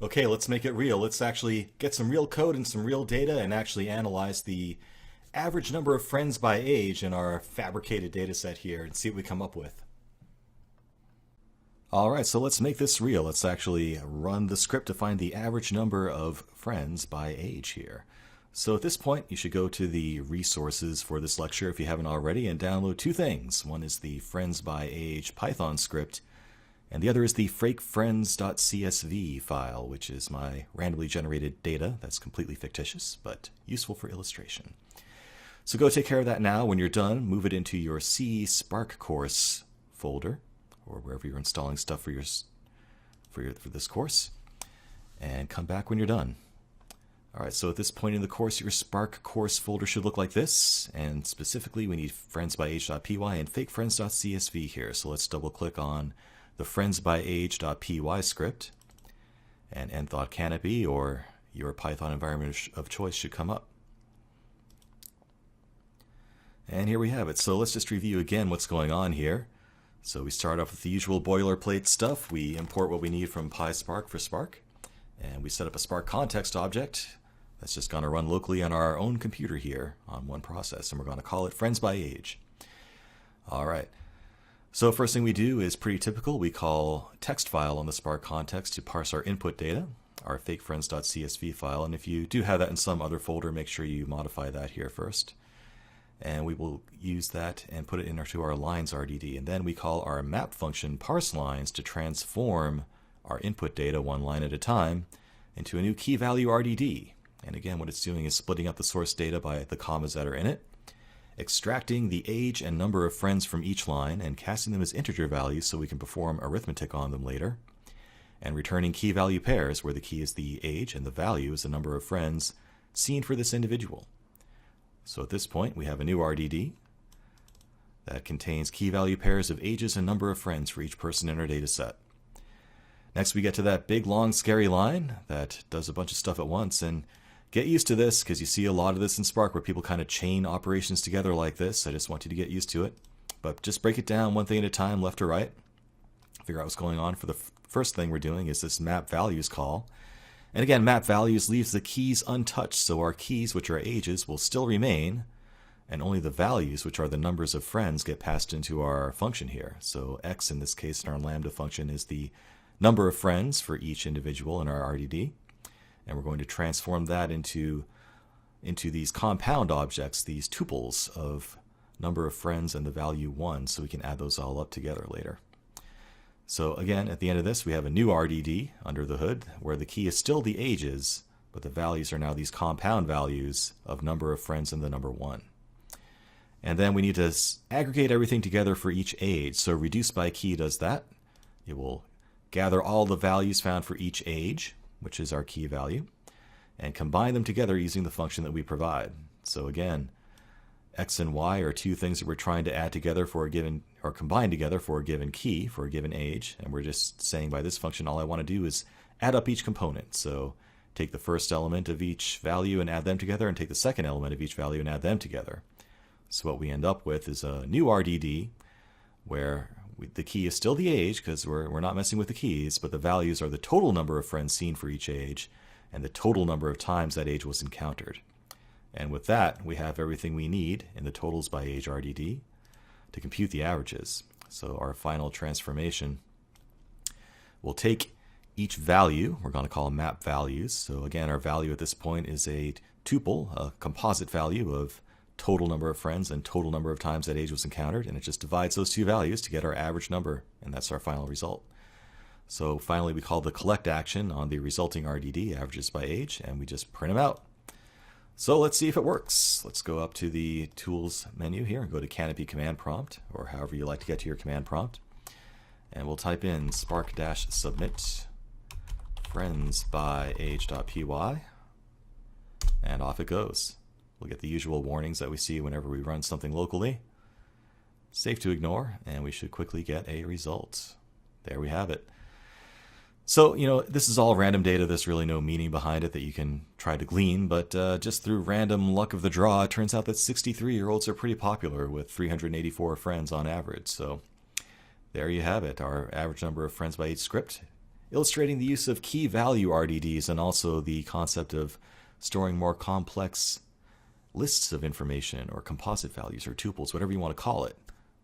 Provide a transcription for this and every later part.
Okay, let's make it real. Let's actually get some real code and some real data and actually analyze the average number of friends by age in our fabricated data set here and see what we come up with. All right, so let's make this real. Let's actually run the script to find the average number of friends by age here. So at this point, you should go to the resources for this lecture if you haven't already and download two things. One is the friends by age Python script, and the other is the fakefriends.csv file, which is my randomly generated data that's completely fictitious, but useful for illustration. So go take care of that now. When you're done, move it into your C Spark course folder, or wherever you're installing stuff for this course, and come back when you're done. All right, so at this point in the course, your Spark course folder should look like this, and specifically we need friendsbyage.py and fakefriends.csv here. So let's double click on the friendsbyage.py script, and nthought canopy or your Python environment of choice should come up. And here we have it. So let's just review again what's going on here. So we start off with the usual boilerplate stuff. We import what we need from PySpark for Spark, and we set up a Spark context object that's just going to run locally on our own computer here on one process, and we're going to call it friendsbyage. All right. So first thing we do is pretty typical. We call text file on the Spark context to parse our input data, our fakefriends.csv file. And if you do have that in some other folder, make sure you modify that here first. And we will use that and put it into our lines RDD. And then we call our map function parse lines to transform our input data one line at a time into a new key value RDD. And again, what it's doing is splitting up the source data by the commas that are in it, extracting the age and number of friends from each line and casting them as integer values so we can perform arithmetic on them later, and returning key value pairs where the key is the age and the value is the number of friends seen for this individual. So at this point we have a new RDD that contains key value pairs of ages and number of friends for each person in our data set. Next we get to that big long scary line that does a bunch of stuff at once, and get used to this because you see a lot of this in Spark where people kind of chain operations together like this. I just want you to get used to it. But just break it down one thing at a time, left to right. Figure out what's going on. For the first thing we're doing is this map values call. And again, map values leaves the keys untouched, so our keys, which are ages, will still remain, and only the values, which are the numbers of friends, get passed into our function here. So x in this case in our lambda function is the number of friends for each individual in our RDD. And we're going to transform that into these compound objects, these tuples of number of friends and the value 1, so we can add those all up together later. So again, at the end of this, we have a new RDD under the hood where the key is still the ages, but the values are now these compound values of number of friends and the number 1. And then we need to aggregate everything together for each age. So reduce by key does that. It will gather all the values found for each age, which is our key value, and combine them together using the function that we provide. So again, x and y are two things that we're trying to add together for a given, or combine together for a given key, for a given age, and we're just saying by this function all I want to do is add up each component. So take the first element of each value and add them together, and take the second element of each value and add them together. So what we end up with is a new RDD where the key is still the age because we're not messing with the keys, but the values are the total number of friends seen for each age and the total number of times that age was encountered. And with that, we have everything we need in the totals by age RDD to compute the averages. So our final transformation will take each value, we're going to call them map values. So again, our value at this point is a tuple, a composite value of total number of friends and total number of times that age was encountered, and it just divides those two values to get our average number, and that's our final result. So finally we call the collect action on the resulting RDD, averages by age, and we just print them out. So let's see if it works. Let's go up to the tools menu here and go to Canopy command prompt, or however you like to get to your command prompt, and we'll type in spark-submit friendsbyage.py, and off it goes. We'll get the usual warnings that we see whenever we run something locally. Safe to ignore, and we should quickly get a result. There we have it. So, this is all random data. There's really no meaning behind it that you can try to glean, but just through random luck of the draw, it turns out that 63-year-olds are pretty popular with 384 friends on average. So there you have it, our average number of friends by age script illustrating the use of key value RDDs and also the concept of storing more complex lists of information or composite values or tuples, whatever you want to call it,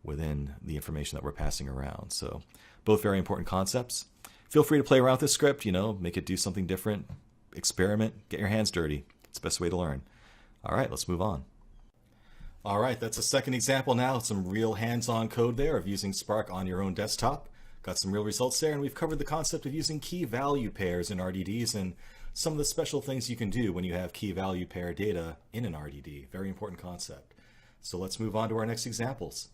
within the information that we're passing around. So both very important concepts. Feel free to play around with this script, make it do something different, experiment, get your hands dirty. It's the best way to learn. All right, let's move on. All right, that's a second example now. Some real hands-on code there of using Spark on your own desktop. Got some real results there, and we've covered the concept of using key value pairs in RDDs and some of the special things you can do when you have key value pair data in an RDD. Very important concept. So let's move on to our next examples.